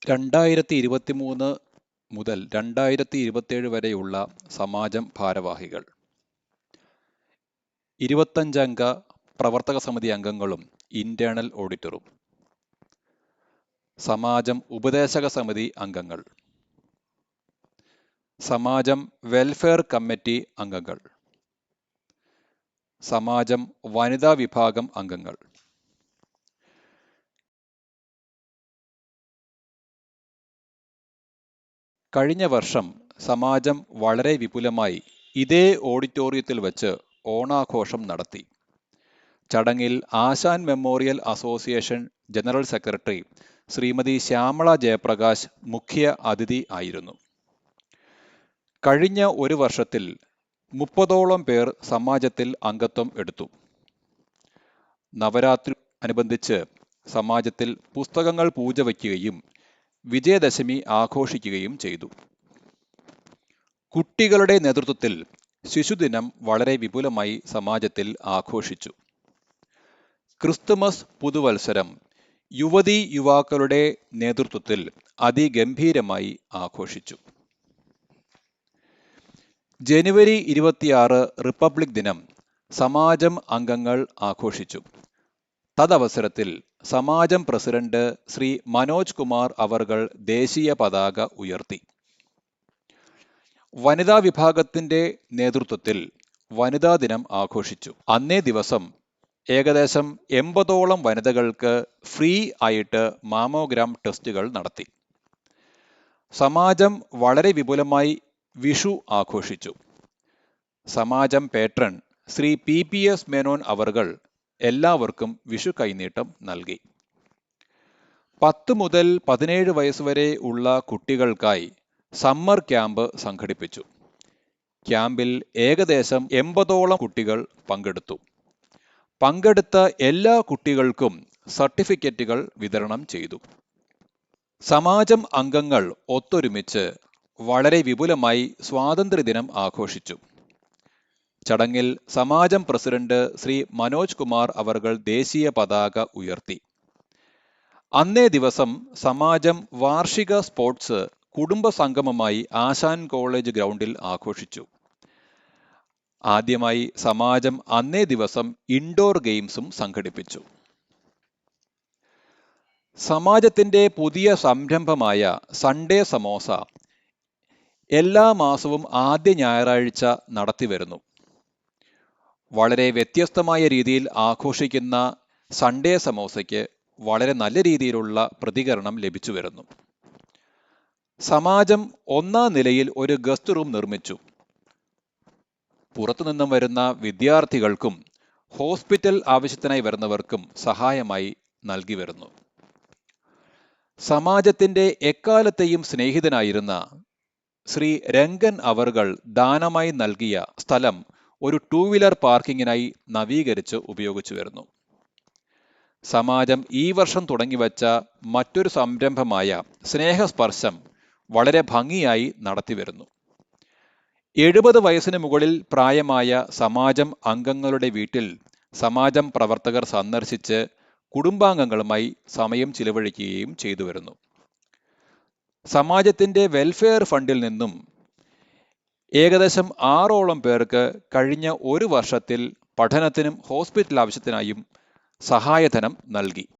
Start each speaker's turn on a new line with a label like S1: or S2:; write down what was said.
S1: 2023 മുതൽ 2027 വരെയുള്ള സമാജം ഭാരവാഹികൾ 25 അംഗ പ്രവർത്തക സമിതി അംഗങ്ങളും ഇന്റേണൽ ഓഡിറ്ററും. സമാജം ഉപദേശക സമിതി അംഗങ്ങൾ, സമാജം വെൽഫെയർ കമ്മിറ്റി അംഗങ്ങൾ, സമാജം വനിതാ വിഭാഗം അംഗങ്ങൾ. കഴിഞ്ഞ വർഷം സമാജം വളരെ വിപുലമായി ഇതേ ഓഡിറ്റോറിയത്തിൽ വച്ച് ഓണാഘോഷം നടത്തി. ചടങ്ങിൽ Asan memorial association general secretary Shrimati Shyamala Jayaprakash മുഖ്യ അതിഥി ആയിരുന്നു. കഴിഞ്ഞ ഒരു വർഷത്തിൽ 30ഓളം പേർ സമാജത്തിൽ അംഗത്വം എടുത്തു. നവരാത്രി അനുബന്ധിച്ച് സമാജത്തിൽ പുസ്തകങ്ങൾ പൂജ വയ്ക്കുകയും വിജയദശമി ആഘോഷിക്കുകയും ചെയ്തു. കുട്ടികളുടെ നേതൃത്വത്തിൽ ശിശുദിനം വളരെ വിപുലമായി സമാജത്തിൽ ആഘോഷിച്ചു. ക്രിസ്തുമസ് പുതുവത്സരം യുവതീ യുവാക്കളുടെ നേതൃത്വത്തിൽ അതിഗംഭീരമായി ആഘോഷിച്ചു. ജനുവരി 26 റിപ്പബ്ലിക് ദിനം സമാജം അംഗങ്ങൾ ആഘോഷിച്ചു. തദവസരത്തിൽ സമാജം പ്രസിഡന്റ് ശ്രീ മനോജ് കുമാർ അവർകൾ ദേശീയ പതാക ഉയർത്തി. വനിതാ വിഭാഗത്തിന്റെ നേതൃത്വത്തിൽ വനിതാ ദിനം ആഘോഷിച്ചു. അന്നേ ദിവസം ഏകദേശം 80ഓളം വനിതകൾക്ക് ഫ്രീ ആയിട്ട് മാമോഗ്രാം ടെസ്റ്റുകൾ നടത്തി. സമാജം വളരെ വിപുലമായി വിഷു ആഘോഷിച്ചു. സമാജം പേട്രൺ ശ്രീ PPS മേനോൻ അവർകൾ എല്ലാവർക്കും വിഷു കൈനീട്ടം നൽകി. 10 മുതൽ 17 വയസ്സുവരെ ഉള്ള കുട്ടികൾക്കായി സമ്മർ ക്യാമ്പ് സംഘടിപ്പിച്ചു. ക്യാമ്പിൽ ഏകദേശം 80ഓളം കുട്ടികൾ പങ്കെടുത്തു. പങ്കെടുത്ത എല്ലാ കുട്ടികൾക്കും സർട്ടിഫിക്കറ്റുകൾ വിതരണം ചെയ്തു. സമാജം അംഗങ്ങൾ ഒത്തൊരുമിച്ച് വളരെ വിപുലമായി സ്വാതന്ത്ര്യദിനം ആഘോഷിച്ചു. ചടങ്ങിൽ സമാജം പ്രസിഡന്റ് ശ്രീ മനോജ് കുമാർ അവർകൾ ദേശീയ പതാക ഉയർത്തി. അന്നേ ദിവസം സമാജം വാർഷിക സ്പോർട്സ് കുടുംബ സംഗമമായി ആശാൻ കോളേജ് ഗ്രൗണ്ടിൽ ആഘോഷിച്ചു. ആദ്യമായി സമാജം അന്നേ ദിവസം ഇൻഡോർ ഗെയിംസും സംഘടിപ്പിച്ചു. സമാജത്തിന്റെ പുതിയ സംരംഭമായ സൺഡേ സമോസ എല്ലാ മാസവും ആദ്യ ഞായറാഴ്ച നടത്തിവരുന്നു. വളരെ വ്യത്യസ്തമായ രീതിയിൽ ആഘോഷിക്കുന്ന സൺഡേ സമോസയ്ക്ക് വളരെ നല്ല രീതിയിലുള്ള പ്രതികരണം ലഭിച്ചു വരുന്നു. സമാജം 1ാം നിലയിൽ ഒരു ഗസ്റ്റ് റൂം നിർമ്മിച്ചു. പുറത്തുനിന്നും വരുന്ന വിദ്യാർത്ഥികൾക്കും ഹോസ്പിറ്റൽ ആവശ്യത്തിനായി വരുന്നവർക്കും സഹായമായി നൽകി വരുന്നു. സമാജത്തിന്റെ എക്കാലത്തെയും സ്നേഹിതനായിരുന്ന ശ്രീ രംഗൻ അവർകൾ ദാനമായി നൽകിയ സ്ഥലം ഒരു 2 വീലർ പാർക്കിങ്ങിനായി നവീകരിച്ച് ഉപയോഗിച്ചു വരുന്നു. സമാജം ഈ വർഷം തുടങ്ങിവച്ച മറ്റൊരു സംരംഭമായ സ്നേഹസ്പർശം വളരെ ഭംഗിയായി നടത്തിവരുന്നു. 70 വയസ്സിന് മുകളിൽ പ്രായമായ സമാജം അംഗങ്ങളുടെ വീട്ടിൽ സമാജം പ്രവർത്തകർ സന്ദർശിച്ച് കുടുംബാംഗങ്ങളുമായി സമയം ചിലവഴിക്കുകയും ചെയ്തു വരുന്നു. സമാജത്തിന്റെ വെൽഫെയർ ഫണ്ടിൽ നിന്നും ഏകദേശം 6ഓളം പേർക്ക് കഴിഞ്ഞ ഒരു വർഷത്തിൽ പഠനത്തിനും ഹോസ്പിറ്റൽ ആവശ്യത്തിനായും സഹായധനം നൽകി.